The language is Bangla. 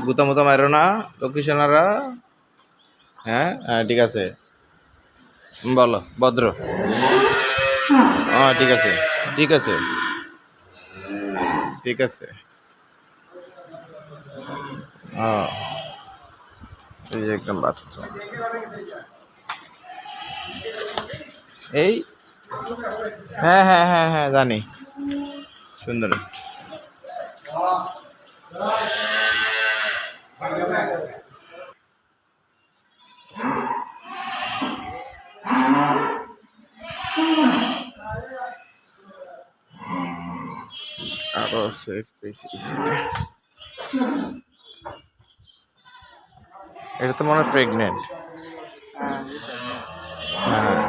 গুতা মুতা মারো না লোকেশনারা। হ্যাঁ হ্যাঁ ঠিক আছে, বলো ভদ্র। হ্যাঁ ঠিক আছে ঠিক আছে ঠিক আছে। হ্যাঁ এই যে একদম বাচ্চা এই। হ্যাঁ হ্যাঁ হ্যাঁ হ্যাঁ জানি, সুন্দর। আরো আছে এটা তো মনে হয় প্রেগনেন্ট। হ্যাঁ